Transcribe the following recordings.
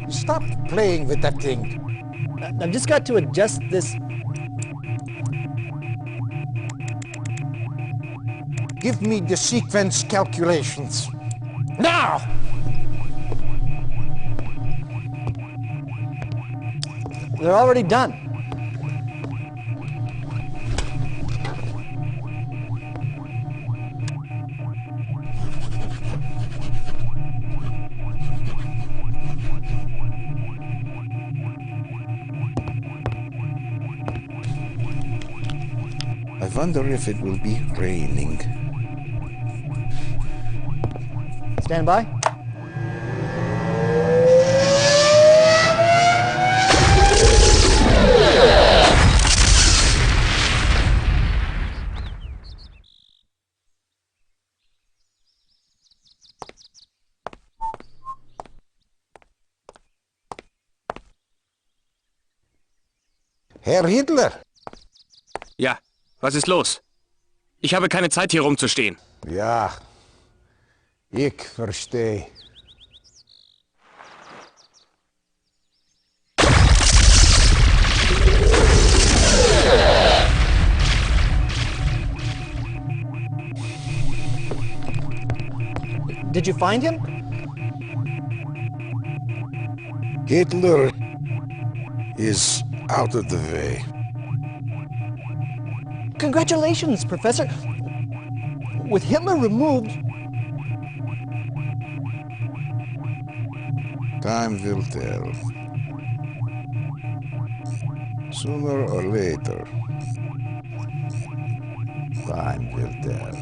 Stop playing with that thing. I've just got to adjust this. Give me the sequence calculations. Now! They're already done. I wonder if it will be raining. Stand by. Herr Hitler! Ja, was ist los? Ich habe keine Zeit, hier rumzustehen. Ja, ich verstehe. Did you find him? Hitler is out of the way. Congratulations, Professor. With Hitler removed... Time will tell. Sooner or later. Time will tell.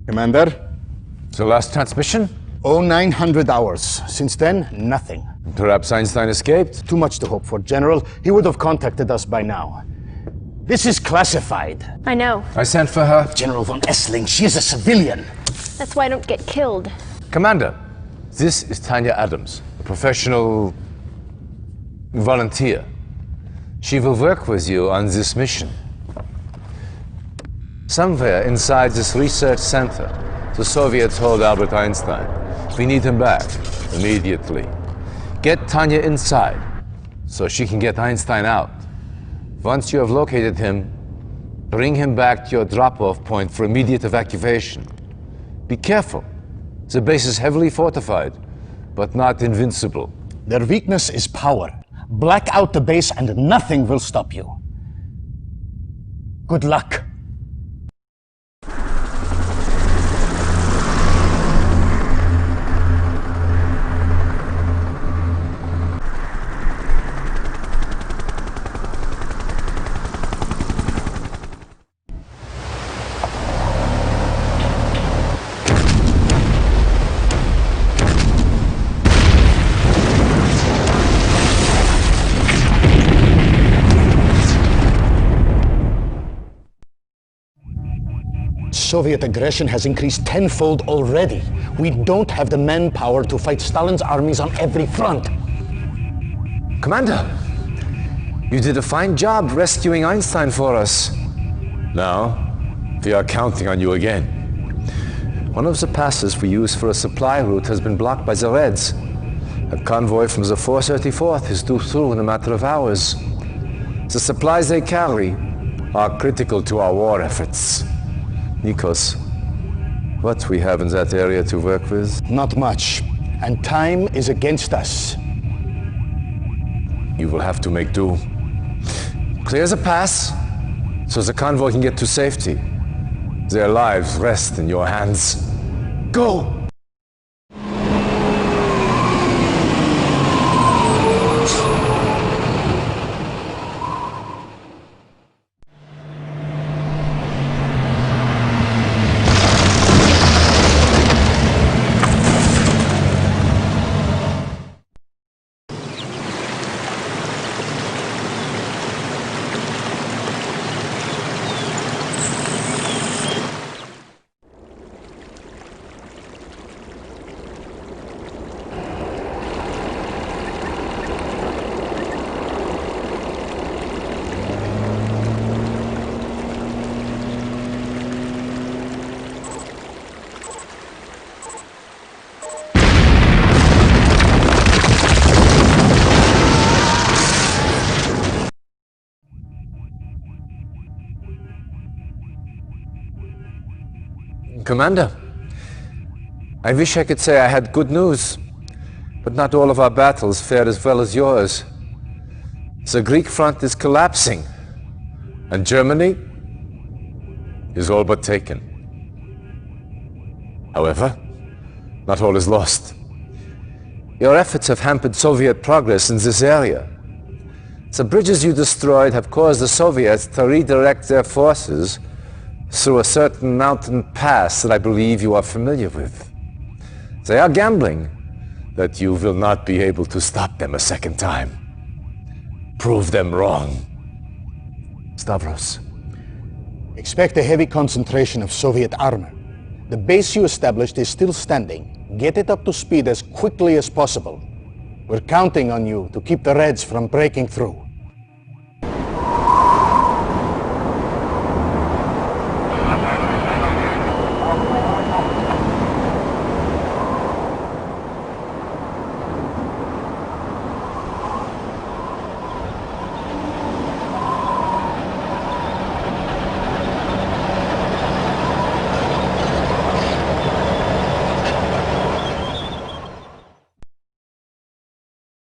Commander? The last transmission? Oh, 900 hours. Since then, nothing. Perhaps Einstein escaped? Too much to hope for, General. He would have contacted us by now. This is classified. I know. I sent for her. General von Essling, she is a civilian. That's why I don't get killed. Commander, this is Tanya Adams, a professional volunteer. She will work with you on this mission. Somewhere inside this research center, the Soviets hold Albert Einstein. We need him back, immediately. Get Tanya inside, so she can get Einstein out. Once you have located him, bring him back to your drop-off point for immediate evacuation. Be careful. The base is heavily fortified, but not invincible. Their weakness is power. Black out the base and nothing will stop you. Good luck. Soviet aggression has increased tenfold already. We don't have the manpower to fight Stalin's armies on every front. Commander, you did a fine job rescuing Einstein for us. Now, we are counting on you again. One of the passes we use for a supply route has been blocked by the Reds. A convoy from the 434th is due through in a matter of hours. The supplies they carry are critical to our war efforts. Nikos, what we have in that area to work with? Not much. And time is against us. You will have to make do. Clear the pass so the convoy can get to safety. Their lives rest in your hands. Go! Commander, I wish I could say I had good news, but not all of our battles fared as well as yours. The Greek front is collapsing, and Germany is all but taken. However, not all is lost. Your efforts have hampered Soviet progress in this area. The bridges you destroyed have caused the Soviets to redirect their forces through a certain mountain pass that I believe you are familiar with. They are gambling that you will not be able to stop them a second time. Prove them wrong. Stavros. Expect a heavy concentration of Soviet armor. The base you established is still standing. Get it up to speed as quickly as possible. We're counting on you to keep the Reds from breaking through.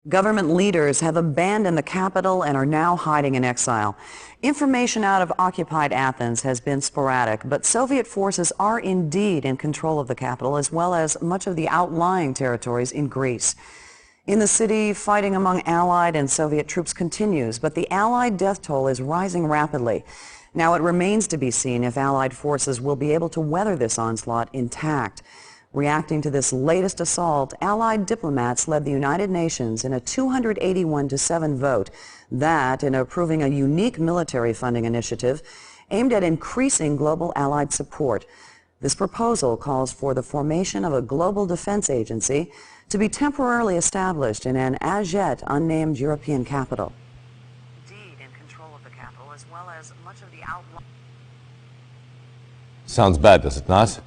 Government leaders have abandoned the capital and are now hiding in exile. Information out of occupied Athens has been sporadic, but Soviet forces are indeed in control of the capital as well as much of the outlying territories in Greece. In the city, fighting among Allied and Soviet troops continues, but the Allied death toll is rising rapidly. Now it remains to be seen if Allied forces will be able to weather this onslaught intact. Reacting to this latest assault, Allied diplomats led the United Nations in a 281-7 vote that, in approving a unique military funding initiative aimed at increasing global Allied support. This proposal calls for the formation of a global defense agency to be temporarily established in an as yet unnamed European capital. Indeed, in control of the capital as well as much of the outlying... Sounds bad, does it not?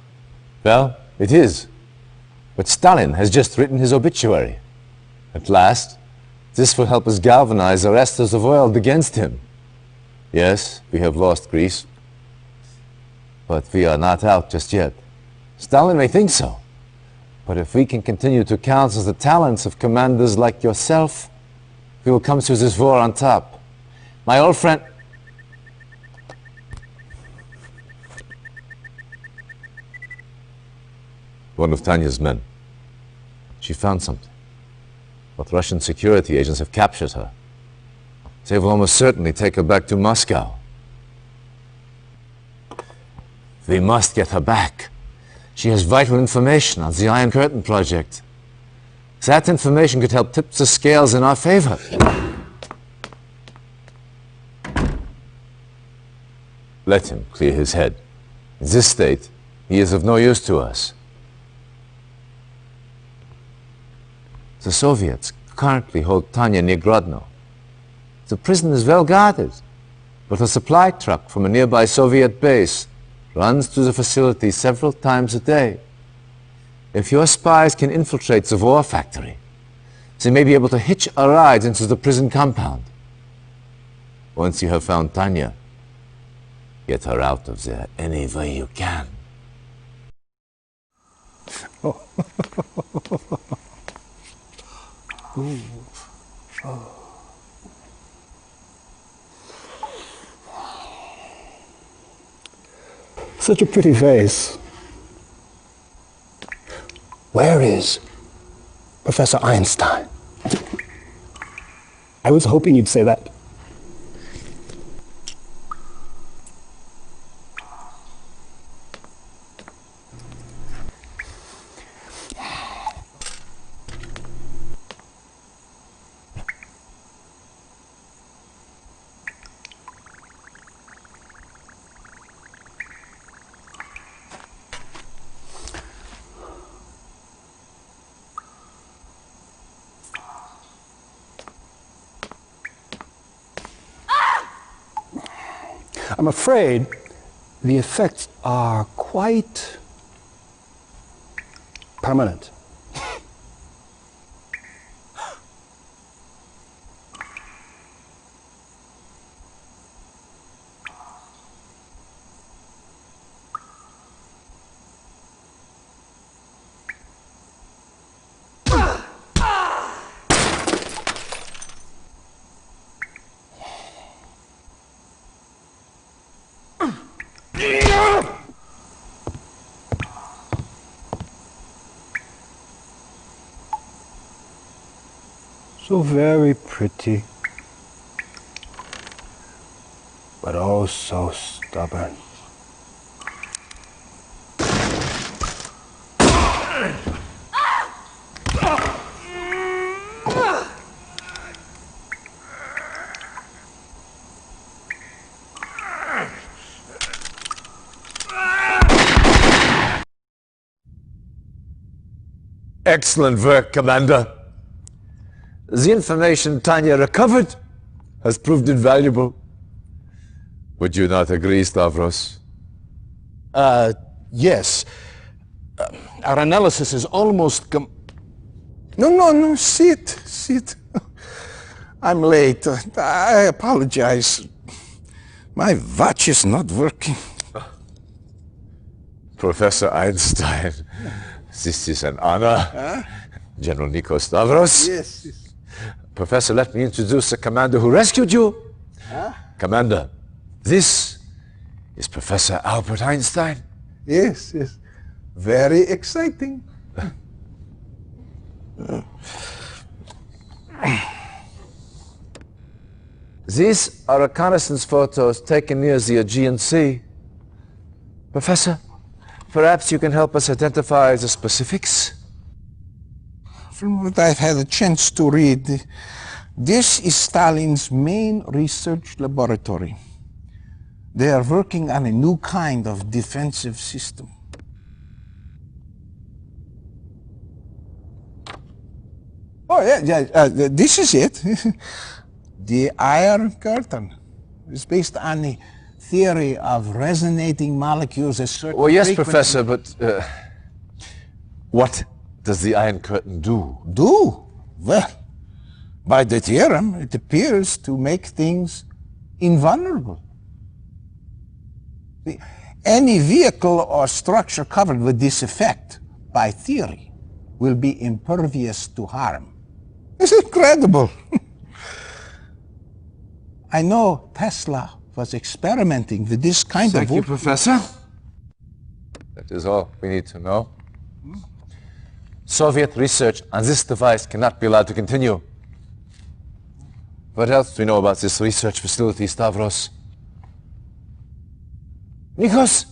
Well, it is. But Stalin has just written his obituary. At last, this will help us galvanize the rest of the world against him. Yes, we have lost Greece, but we are not out just yet. Stalin may think so, but if we can continue to counsel the talents of commanders like yourself, we will come through this war on top. My old friend... One of Tanya's men. She found something. But Russian security agents have captured her. They will almost certainly take her back to Moscow. We must get her back. She has vital information on the Iron Curtain project. That information could help tip the scales in our favor. Let him clear his head. In this state, he is of no use to us. The Soviets currently hold Tanya near Grodno. The prison is well guarded, but a supply truck from a nearby Soviet base runs through the facility several times a day. If your spies can infiltrate the war factory, they may be able to hitch a ride into the prison compound. Once you have found Tanya, get her out of there any way you can. Such a pretty face. Where is Professor Einstein? I was hoping you'd say that. I'm afraid the effects are quite permanent. So very pretty, but oh so stubborn. Excellent work, Commander. The information Tanya recovered has proved invaluable. Would you not agree, Stavros? Yes. Our analysis is almost No, sit. I'm late. I apologize. My watch is not working. Professor Einstein, this is an honor. General Nico Stavros. Yes. Professor, let me introduce the commander who rescued you. Commander, this is Professor Albert Einstein. Yes. Very exciting. These are reconnaissance photos taken near the Aegean Sea. Professor, perhaps you can help us identify the specifics? From what I've had a chance to read, this is Stalin's main research laboratory. They are working on a new kind of defensive system. Oh, yeah, this is it. The Iron Curtain. It's based on the theory of resonating molecules at certain Well, yes, frequency. Professor, but what does the Iron Curtain do? Do? Well, by the theorem, it appears to make things invulnerable. Any vehicle or structure covered with this effect, by theory, will be impervious to harm. It's incredible. I know Tesla was experimenting with this kind Thank of... you, Professor. That is all we need to know. Soviet research on this device cannot be allowed to continue. What else do we know about this research facility, Stavros? Nikos,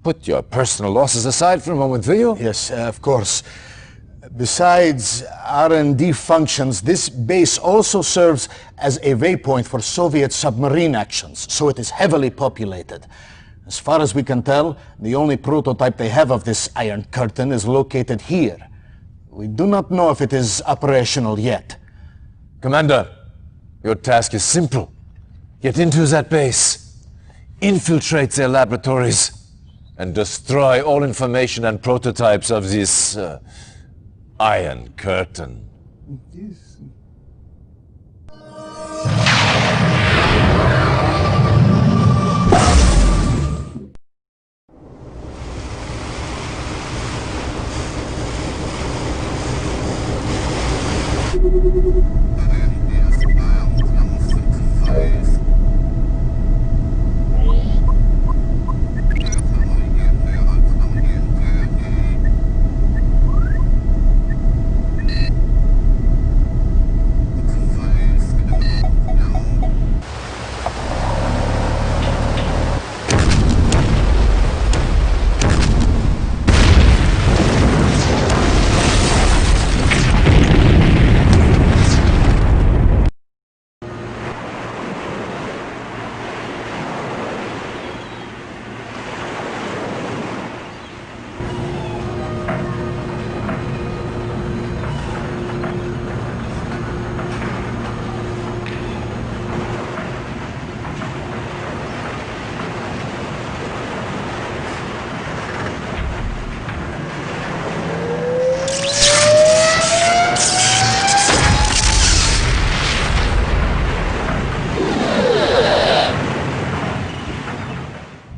put your personal losses aside for a moment, will you? Yes, of course. Besides R&D functions, this base also serves as a waypoint for Soviet submarine actions, so it is heavily populated. As far as we can tell, the only prototype they have of this Iron Curtain is located here. We do not know if it is operational yet. Commander, your task is simple. Get into that base, infiltrate their laboratories, and destroy all information and prototypes of this Iron Curtain.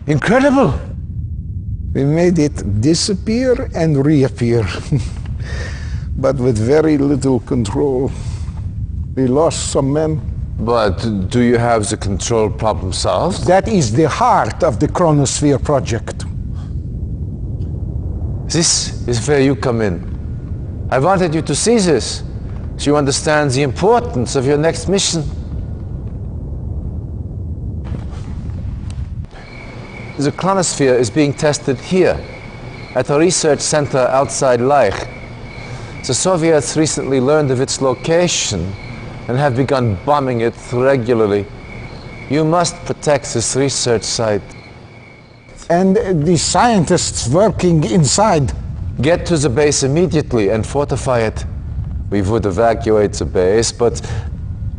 Incredible! We made it disappear and reappear, but with very little control. We lost some men. But do you have the control problem solved? That is the heart of the Chronosphere project. This is where you come in. I wanted you to see this, so you understand the importance of your next mission. The Chronosphere is being tested here, at a research center outside Leich. The Soviets recently learned of its location and have begun bombing it regularly. You must protect this research site. And the scientists working inside. Get to the base immediately and fortify it. We would evacuate the base, but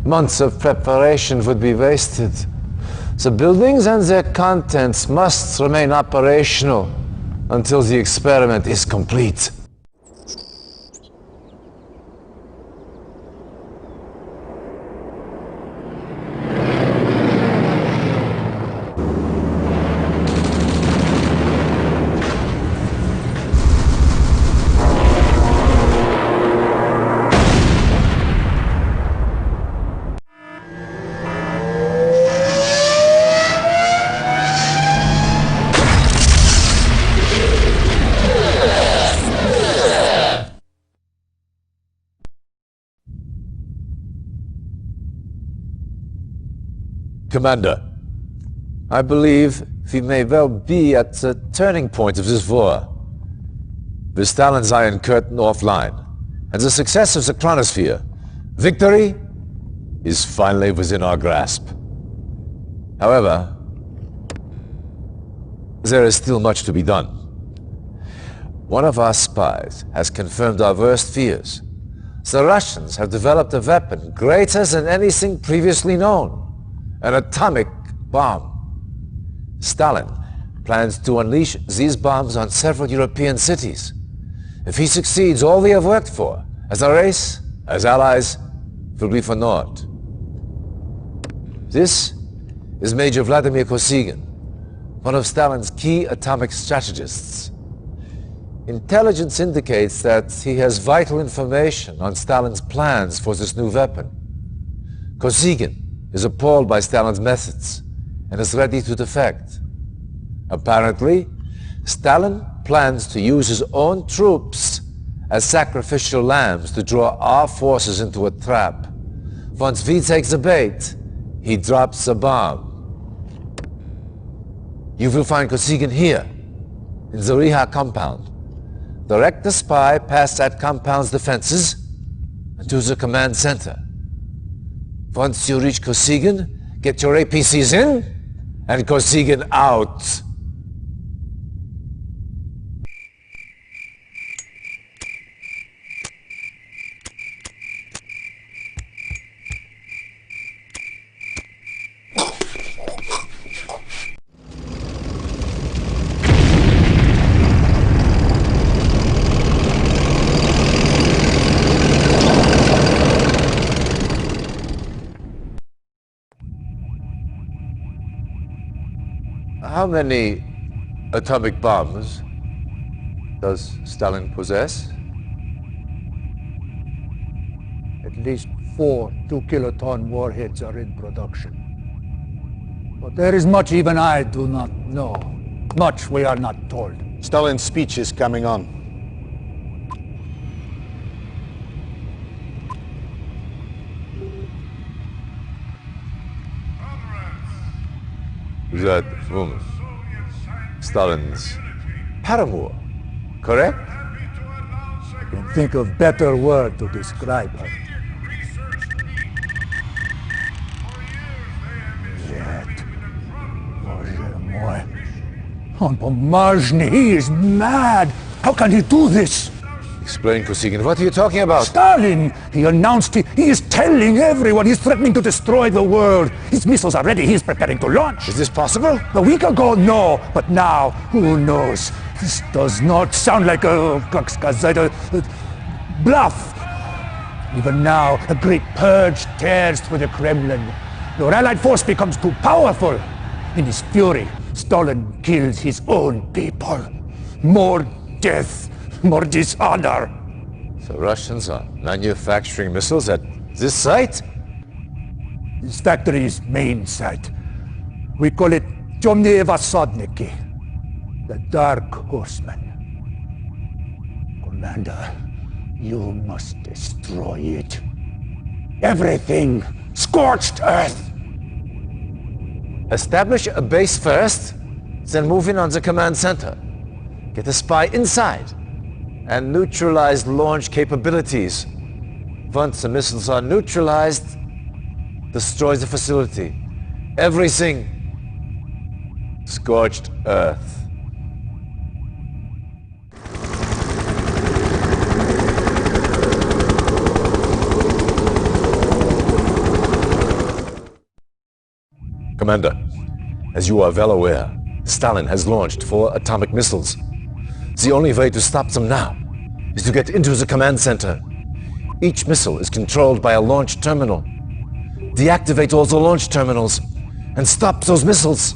months of preparation would be wasted. The buildings and their contents must remain operational until the experiment is complete. Commander, I believe we may well be at the turning point of this war. With Stalin's Iron Curtain offline, and the success of the Chronosphere, victory is finally within our grasp. However, there is still much to be done. One of our spies has confirmed our worst fears. The Russians have developed a weapon greater than anything previously known. An atomic bomb. Stalin plans to unleash these bombs on several European cities. If he succeeds, all we have worked for, as a race, as allies, will be for naught. This is Major Vladimir Kosygin, one of Stalin's key atomic strategists. Intelligence indicates that he has vital information on Stalin's plans for this new weapon. Kosygin is appalled by Stalin's methods and is ready to defect. Apparently, Stalin plans to use his own troops as sacrificial lambs to draw our forces into a trap. Once V takes the bait, he drops the bomb. You will find Kosygin here, in the Riha compound. Direct the spy past that compound's defenses and to the command center. Once you reach Kosygin, get your APCs in and Kosygin out. How many atomic bombs does Stalin possess? At least 4 2-kiloton warheads are in production. But there is much even I do not know. Much we are not told. Stalin's speech is coming on. That woman, Stalin's paramour, correct? I can think of better word to describe her. Yet, Bоже mой, on Pomazhny, he is mad! How can he do this? Explain, Kosygin, what are you talking about? Stalin! He announced he is telling everyone he's threatening to destroy the world. His missiles are ready, he's preparing to launch. Is this possible? A week ago, no. But now, who knows? This does not sound like a bluff. Even now, a great purge tears through the Kremlin. Your allied force becomes too powerful. In his fury, Stalin kills his own people. More death. More dishonor. The Russians are manufacturing missiles at this site? This factory's main site. We call it Temные Vasodniki, the Dark Horsemen. Commander, you must destroy it. Everything. Scorched earth. Establish a base first, then move in on the command center. Get a spy inside and neutralize launch capabilities. Once the missiles are neutralized, destroy the facility. Everything. Scorched earth. Commander, as you are well aware, Stalin has launched 4 atomic missiles. The only way to stop them now is to get into the command center. Each missile is controlled by a launch terminal. Deactivate all the launch terminals and stop those missiles.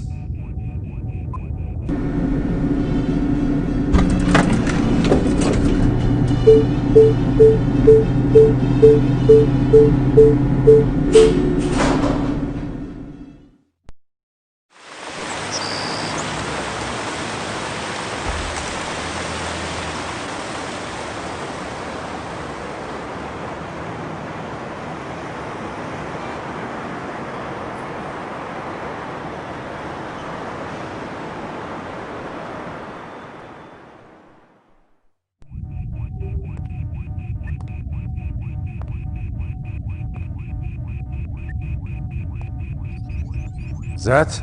That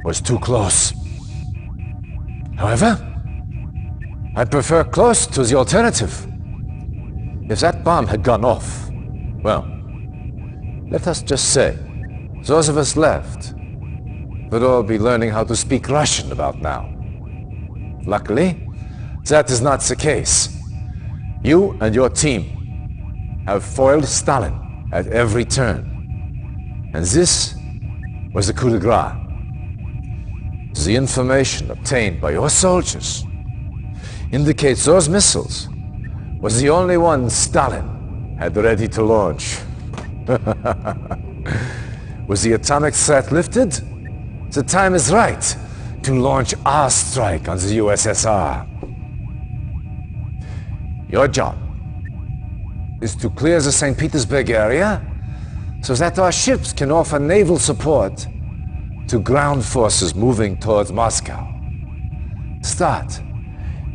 was too close. However, I prefer close to the alternative. If that bomb had gone off, well, let us just say, those of us left would all be learning how to speak Russian about now. Luckily, that is not the case. You and your team have foiled Stalin at every turn. And this was the coup de grace. The information obtained by your soldiers indicates those missiles was the only one Stalin had ready to launch. Was the atomic threat lifted? The time is right to launch our strike on the USSR. Your job is to clear the St. Petersburg area so that our ships can offer naval support to ground forces moving towards Moscow. Start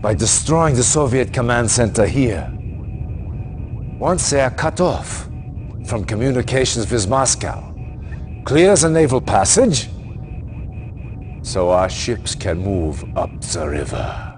by destroying the Soviet command center here. Once they are cut off from communications with Moscow, clear the naval passage so our ships can move up the river.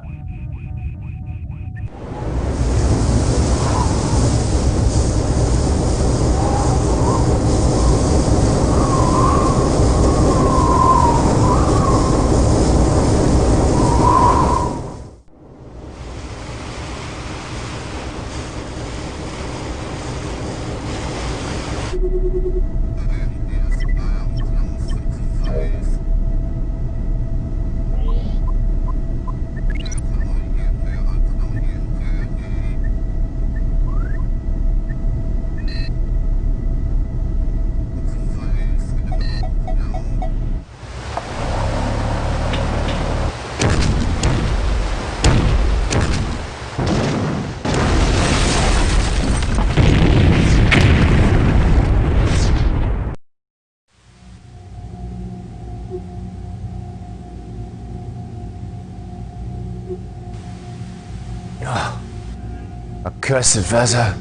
Accursed Vezza.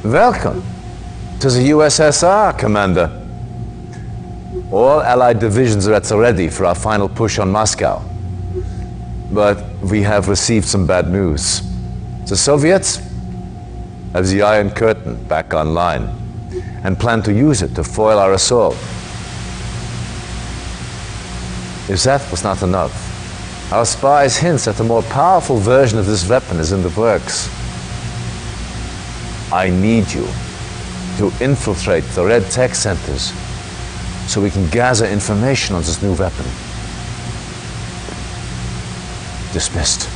Welcome to the USSR, Commander. All Allied divisions are at the ready for our final push on Moscow. But we have received some bad news. The Soviets have the Iron Curtain back online and plan to use it to foil our assault. If that was not enough, our spies hint that a more powerful version of this weapon is in the works. I need you to infiltrate the Red Tech Centers so we can gather information on this new weapon. Dismissed.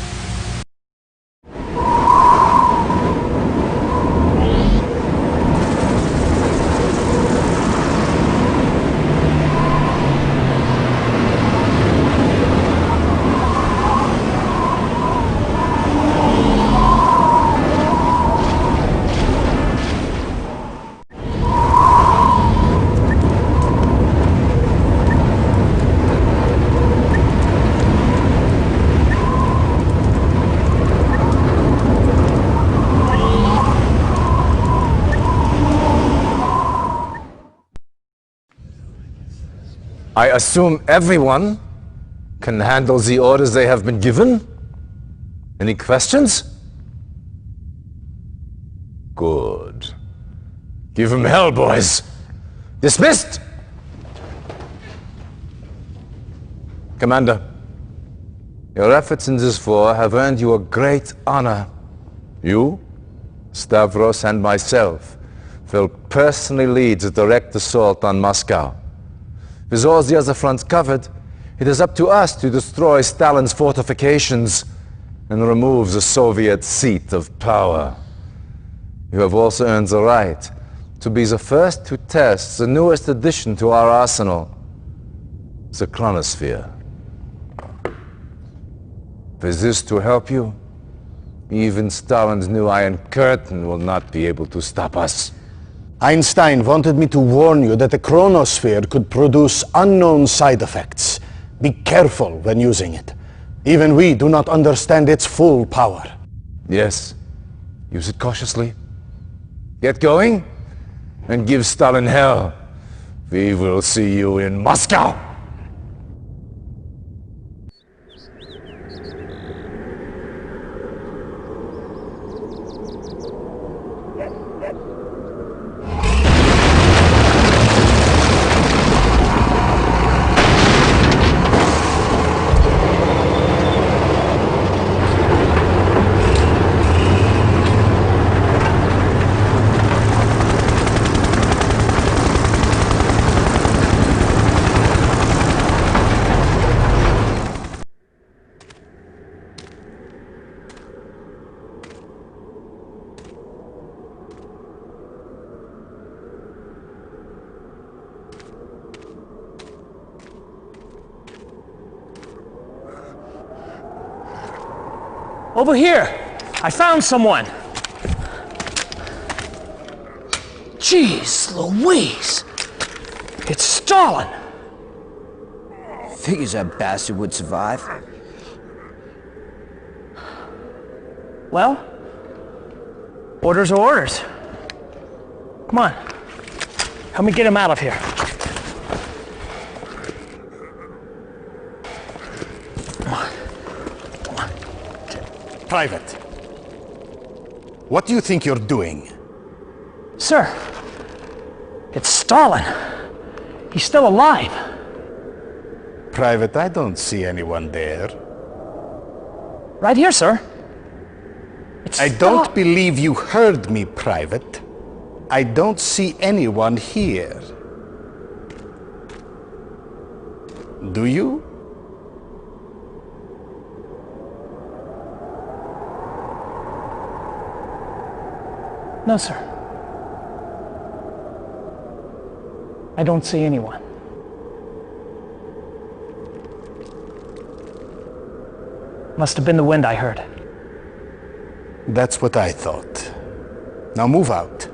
I assume everyone can handle the orders they have been given? Any questions? Good. Give them hell, boys. Dismissed! Commander, your efforts in this war have earned you a great honor. You, Stavros, and myself will personally lead the direct assault on Moscow. With all the other fronts covered, it is up to us to destroy Stalin's fortifications and remove the Soviet seat of power. You have also earned the right to be the first to test the newest addition to our arsenal, the chronosphere. With this to help you, even Stalin's new Iron Curtain will not be able to stop us. Einstein wanted me to warn you that the chronosphere could produce unknown side effects. Be careful when using it. Even we do not understand its full power. Yes, use it cautiously. Get going, and give Stalin hell. We will see you in Moscow! Over here! I found someone! Jeez Louise! It's Stalin! Figures that bastard would survive. Well, orders are orders. Come on. Help me get him out of here. Private, what do you think you're doing? Sir, it's Stalin. He's still alive. Private, I don't see anyone there. Right here, sir. I don't believe you heard me, Private. I don't see anyone here. Do you? No, sir. I don't see anyone. Must have been the wind I heard. That's what I thought. Now move out.